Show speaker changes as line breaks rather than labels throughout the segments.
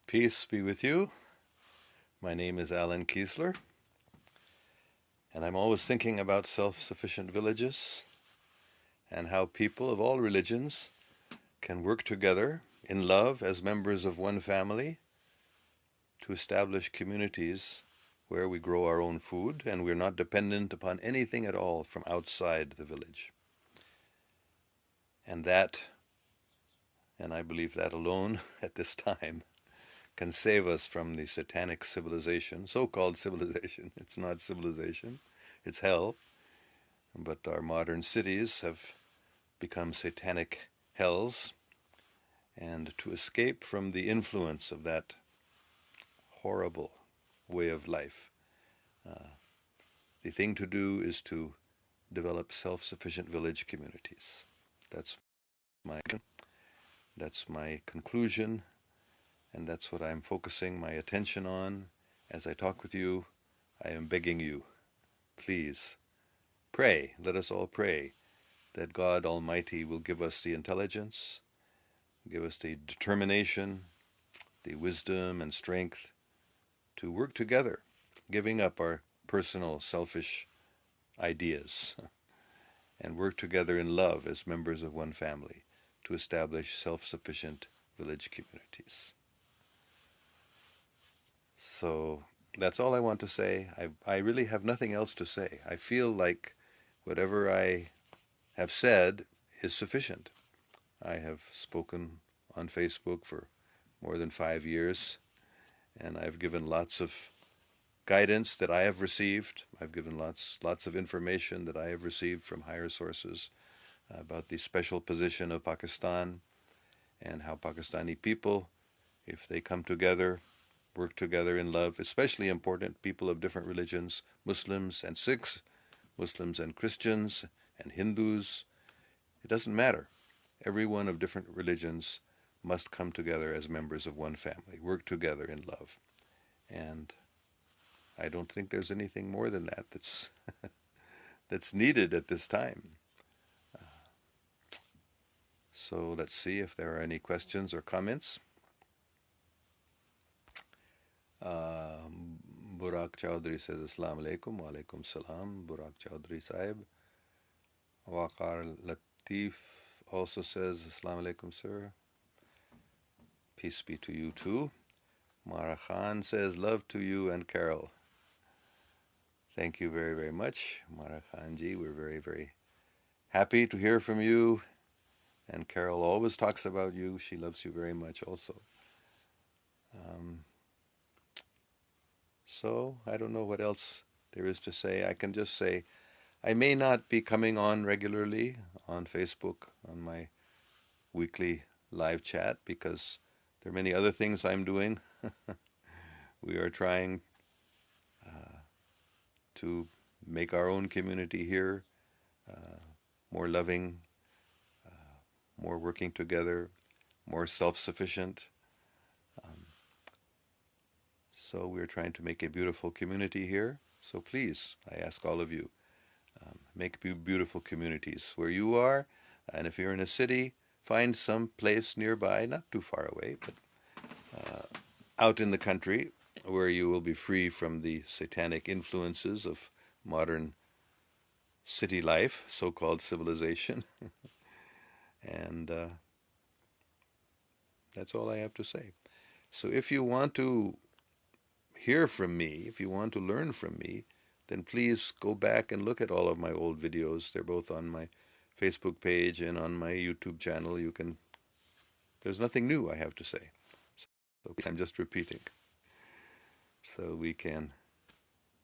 Peace be with you. My name is Allan Keislar, and I'm always thinking about self-sufficient villages and how people of all religions can work together in love as members of one family to establish communities where we grow our own food and we're not dependent upon anything at all from outside the village. And I believe that alone at this time, can save us from the satanic civilization, so-called civilization. It's not civilization, it's hell. But our modern cities have become satanic hells, and to escape from the influence of that horrible way of life, the thing to do is to develop self-sufficient village communities. That's my conclusion, and that's what I'm focusing my attention on. As I talk with you, I am begging you, please, pray, let us all pray that God Almighty will give us the intelligence, give us the determination, the wisdom and strength to work together, giving up our personal selfish ideas and work together in love as members of one family to establish self-sufficient village communities. So that's all I want to say. I really have nothing else to say. I feel like whatever I have said is sufficient. I have spoken on Facebook for more than 5 years, and I've given lots of guidance that I have received. I've given lots of information that I have received from higher sources about the special position of Pakistan and how Pakistani people, if they come together, work together in love, especially important people of different religions, Muslims and Sikhs, Muslims and Christians and Hindus, it doesn't matter. Everyone of different religions must come together as members of one family, work together in love. And I don't think there's anything more than that that's needed at this time. So let's see if there are any questions or comments. Burak Chowdhury says, Assalamu alaikum, wa alaikum salam. Burak Chowdhury Sahib. Waqar Latif also says, Assalamu alaikum, sir. Peace be to you too. Mara Khan says, love to you and Carol. Thank you very, very much, Mara Khanji. We're very, very happy to hear from you. And Carol always talks about you. She loves you very much also. So I don't know what else there is to say. I can just say I may not be coming on regularly on Facebook on my weekly live chat because there are many other things I'm doing. We are trying to make our own community here more loving, more working together, more self-sufficient. So we're trying to make a beautiful community here. So please, I ask all of you, make beautiful communities where you are. And if you're in a city, find some place nearby, not too far away, but out in the country where you will be free from the satanic influences of modern city life, so-called civilization. And that's all I have to say. So if you want to hear from me, if you want to learn from me, then please go back and look at all of my old videos. They're both on my Facebook page and on my YouTube channel. There's nothing new I have to say. So I'm just repeating. So we can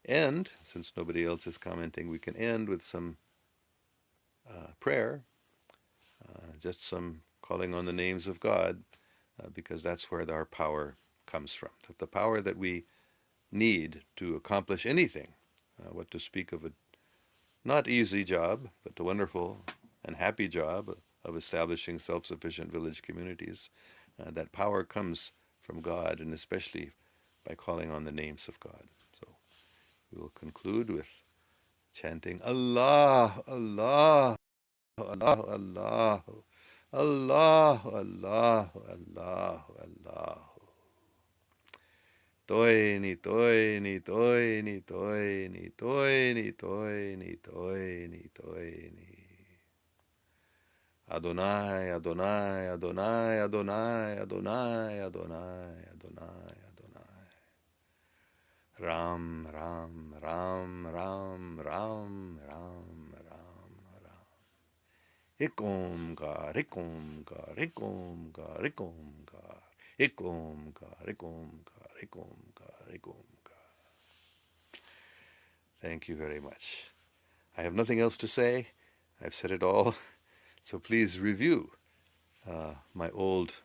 end, since nobody else is commenting, we can end with some prayer, just some calling on the names of God, because that's where our power comes from. That the power that we need to accomplish anything, what to speak of a not easy job, but a wonderful and happy job of establishing self-sufficient village communities, that power comes from God, and especially by calling on the names of God. So we will conclude with chanting Allah, Allah, Allah, Allah, Allah, Allah, Allah, Allah. Toini, toini, toini, toini, toini, toini, toini, toini. Adonai, Adonai, Adonai, Adonai, Adonai, Adonai, Adonai, Adonai. Ram, Ram, Ram, Ram, Ram, Ram, Ram, Ram. Ikomgar, Ikomgar, Ikomgar, Ikomgar, Ikomgar, Ikomgar, Ikomgar, Ikomgar. Thank you very much. I have nothing else to say. I've said it all. So please review my old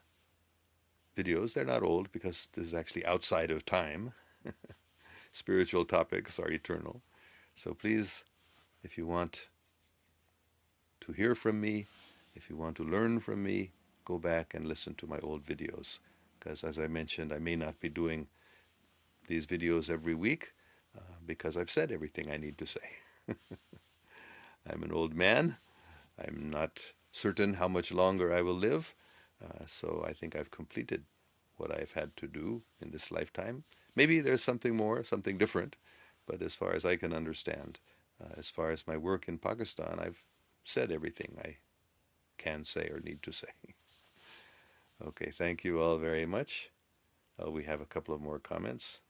videos. They're not old because this is actually outside of time. Spiritual topics are eternal. So please, if you want to hear from me, if you want to learn from me, go back and listen to my old videos. Because as I mentioned, I may not be doing these videos every week because I've said everything I need to say. I'm an old man. I'm not certain how much longer I will live. So I think I've completed what I've had to do in this lifetime. Maybe there's something more, something different. But as far as I can understand, as far as my work in Pakistan, I've said everything I can say or need to say. Okay, thank you all very much. We have a couple of more comments.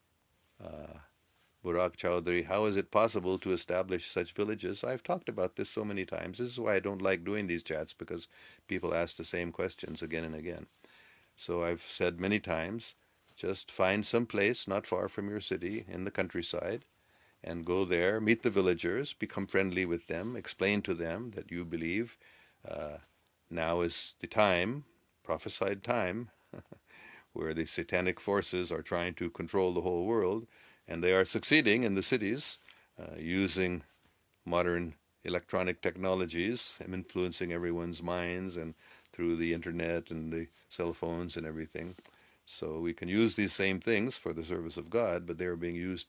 Burak Chowdhury, how is it possible to establish such villages? I've talked about this so many times. This is why I don't like doing these chats, because people ask the same questions again and again. So I've said many times, just find some place not far from your city in the countryside and go there, meet the villagers, become friendly with them, explain to them that you believe now is the time, prophesied time, where the satanic forces are trying to control the whole world, and they are succeeding in the cities using modern electronic technologies and influencing everyone's minds and through the internet and the cell phones and everything. So we can use these same things for the service of God, but they are being used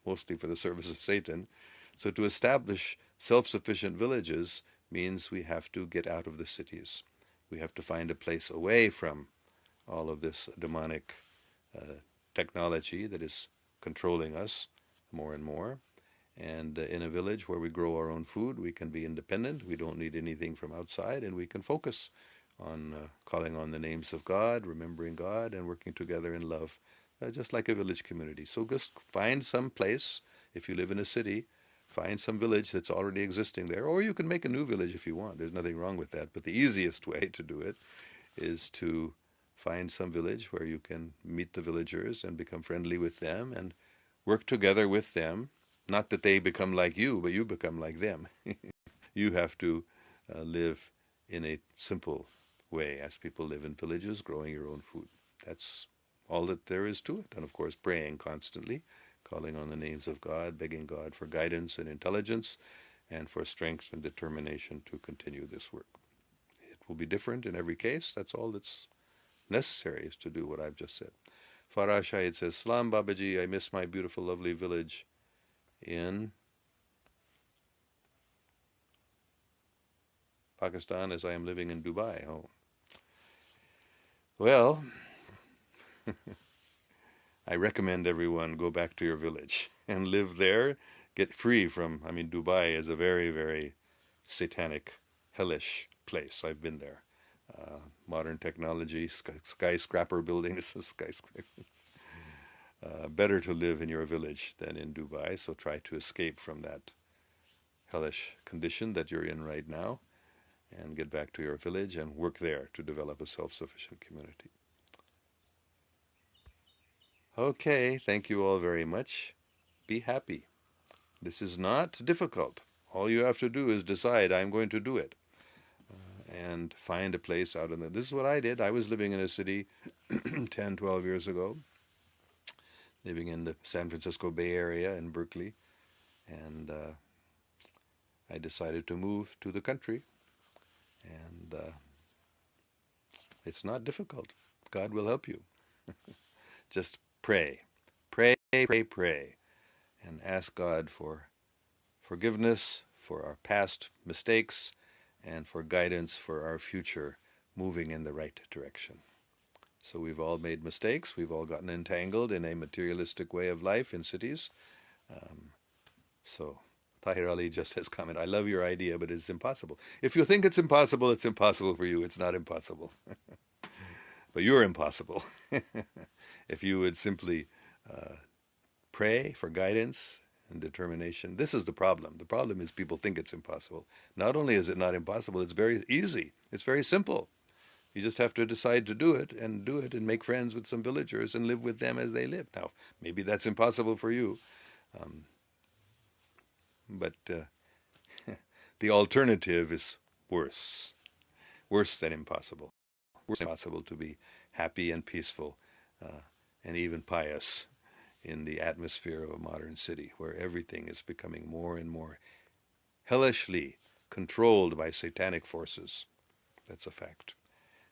mostly for the service of Satan. So to establish self-sufficient villages means we have to get out of the cities. We have to find a place away from all of this demonic technology that is controlling us more and more. And in a village where we grow our own food, we can be independent. We don't need anything from outside, and we can focus on calling on the names of God, remembering God, and working together in love, just like a village community. So just find some place. If you live in a city, find some village that's already existing there, or you can make a new village if you want. There's nothing wrong with that. But the easiest way to do it is to find some village where you can meet the villagers and become friendly with them and work together with them. Not that they become like you, but you become like them. You have to live in a simple way as people live in villages, growing your own food. That's all that there is to it. And of course, praying constantly, calling on the names of God, begging God for guidance and intelligence, and for strength and determination to continue this work. It will be different in every case. That's all that's necessary, is to do what I've just said. Farah Shahid says, Salam Babaji, I miss my beautiful, lovely village in Pakistan as I am living in Dubai. Oh, well, I recommend everyone go back to your village and live there. Get free from, I mean, Dubai is a very, very satanic, hellish place. I've been there. Modern technology, skyscraper buildings, skyscraper. Better to live in your village than in Dubai, so try to escape from that hellish condition that you're in right now and get back to your village and work there to develop a self-sufficient community. Okay, thank you all very much. Be happy. This is not difficult. All you have to do is decide, I'm going to do it, and find a place out in the... This is what I did. I was living in a city 10, 12 years ago, living in the San Francisco Bay Area in Berkeley, and I decided to move to the country, and it's not difficult. God will help you. Just pray, pray, pray, pray, and ask God for forgiveness for our past mistakes and for guidance for our future moving in the right direction. So we've all made mistakes. We've all gotten entangled in a materialistic way of life in cities. Um, so Tahir Ali just has comment, I love your idea, but it's impossible. If you think it's impossible for you. It's not impossible. But you're impossible. If you would simply pray for guidance and determination. This is the problem. The problem is people think it's impossible. Not only is it not impossible, it's very easy. It's very simple. You just have to decide to do it and make friends with some villagers and live with them as they live. Now, maybe that's impossible for you, um, but the alternative is worse, worse than impossible. Worse than impossible to be happy and peaceful and even pious in the atmosphere of a modern city where everything is becoming more and more hellishly controlled by satanic forces. That's a fact.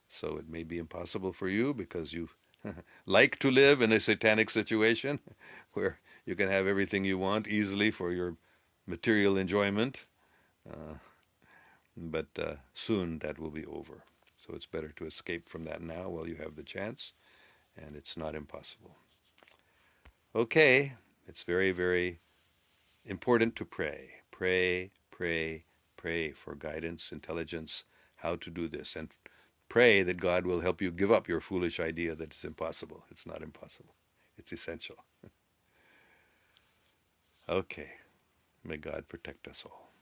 So it may be impossible for you because you like to live in a satanic situation where you can have everything you want easily for your material enjoyment. Uh, but soon that will be over. So it's better to escape from that now while you have the chance, and it's not impossible. Okay, it's very, very important to pray. Pray, pray, pray for guidance, intelligence, how to do this. And pray that God will help you give up your foolish idea that it's impossible. It's not impossible. It's essential. Okay, may God protect us all.